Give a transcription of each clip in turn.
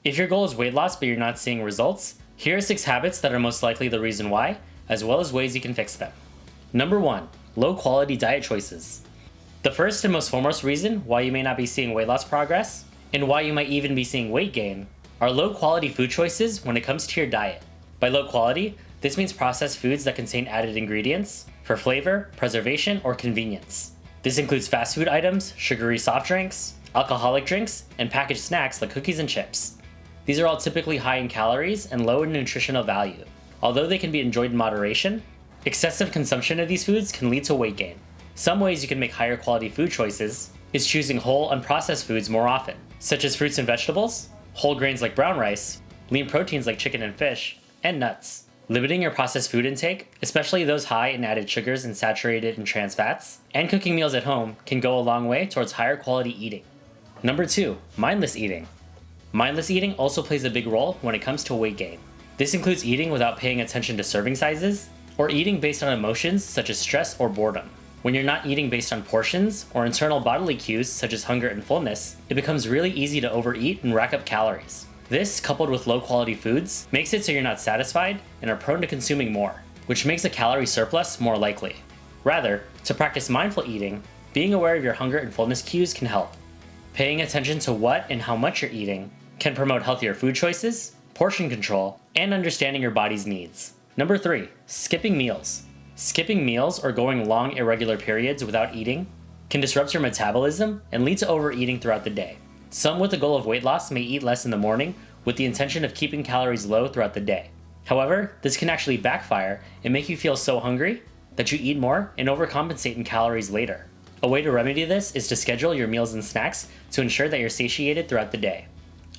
If your goal is weight loss but you're not seeing results, here are 6 habits that are most likely the reason why, as well as ways you can fix them. Number 1. Low quality diet choices. The first and most foremost reason why you may not be seeing weight loss progress, and why you might even be seeing weight gain, are low quality food choices when it comes to your diet. By low quality, this means processed foods that contain added ingredients for flavor, preservation, or convenience. This includes fast food items, sugary soft drinks, alcoholic drinks, and packaged snacks like cookies and chips. These are all typically high in calories and low in nutritional value. Although they can be enjoyed in moderation, excessive consumption of these foods can lead to weight gain. Some ways you can make higher quality food choices is choosing whole, unprocessed foods more often, such as fruits and vegetables, whole grains like brown rice, lean proteins like chicken and fish, and nuts. Limiting your processed food intake, especially those high in added sugars and saturated in trans fats, and cooking meals at home can go a long way towards higher quality eating. Number 2. Mindless eating. Mindless eating also plays a big role when it comes to weight gain. This includes eating without paying attention to serving sizes, or eating based on emotions such as stress or boredom. When you're not eating based on portions or internal bodily cues such as hunger and fullness, it becomes really easy to overeat and rack up calories. This, coupled with low quality foods, makes it so you're not satisfied and are prone to consuming more, which makes a calorie surplus more likely. Rather, to practice mindful eating, being aware of your hunger and fullness cues can help. Paying attention to what and how much you're eating can promote healthier food choices, portion control, and understanding your body's needs. Number 3. Skipping meals. Skipping meals or going long irregular periods without eating can disrupt your metabolism and lead to overeating throughout the day. Some with the goal of weight loss may eat less in the morning with the intention of keeping calories low throughout the day. However, this can actually backfire and make you feel so hungry that you eat more and overcompensate in calories later. A way to remedy this is to schedule your meals and snacks to ensure that you're satiated throughout the day.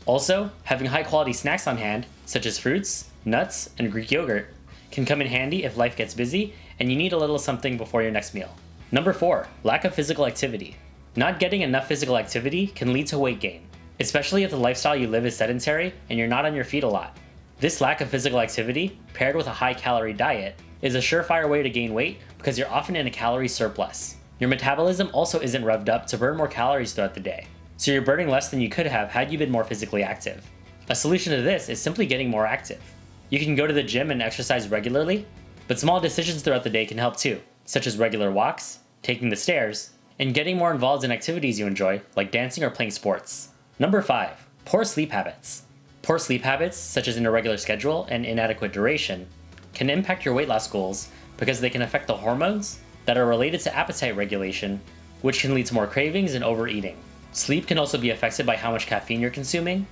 Also, having high quality snacks on hand, such as fruits, nuts, and Greek yogurt, can come in handy if life gets busy and you need a little something before your next meal. Number 4. Lack of physical activity. Not getting enough physical activity can lead to weight gain, especially if the lifestyle you live is sedentary and you're not on your feet a lot. This lack of physical activity, paired with a high calorie diet, is a surefire way to gain weight because you're often in a calorie surplus. Your metabolism also isn't revved up to burn more calories throughout the day, so you're burning less than you could have had you been more physically active. A solution to this is simply getting more active. You can go to the gym and exercise regularly, but small decisions throughout the day can help too, such as regular walks, taking the stairs, and getting more involved in activities you enjoy, like dancing or playing sports. Number 5. Poor sleep habits. Poor sleep habits, such as an irregular schedule and inadequate duration, can impact your weight loss goals because they can affect the hormones that are related to appetite regulation, which can lead to more cravings and overeating. Sleep can also be affected by how much caffeine you're consuming,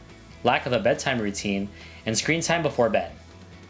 lack of a bedtime routine, and screen time before bed.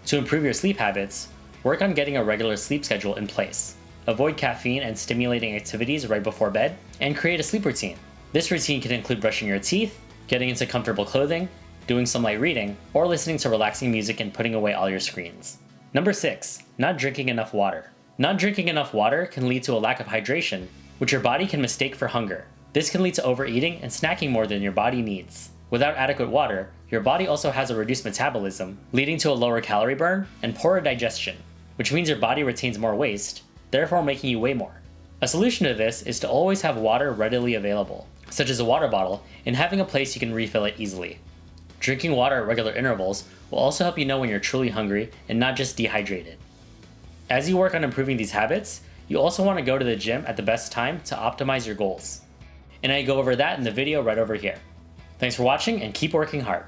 To improve your sleep habits, work on getting a regular sleep schedule in place. Avoid caffeine and stimulating activities right before bed, and create a sleep routine. This routine can include brushing your teeth, getting into comfortable clothing, doing some light reading, or listening to relaxing music and putting away all your screens. Number 6. Not drinking enough water. Not drinking enough water can lead to a lack of hydration, which your body can mistake for hunger. This can lead to overeating and snacking more than your body needs. Without adequate water, your body also has a reduced metabolism, leading to a lower calorie burn and poorer digestion, which means your body retains more waste, therefore making you weigh more. A solution to this is to always have water readily available, such as a water bottle, and having a place you can refill it easily. Drinking water at regular intervals will also help you know when you're truly hungry and not just dehydrated. As you work on improving these habits, you also want to go to the gym at the best time to optimize your goals. And I go over that in the video right over here. Thanks for watching and keep working hard.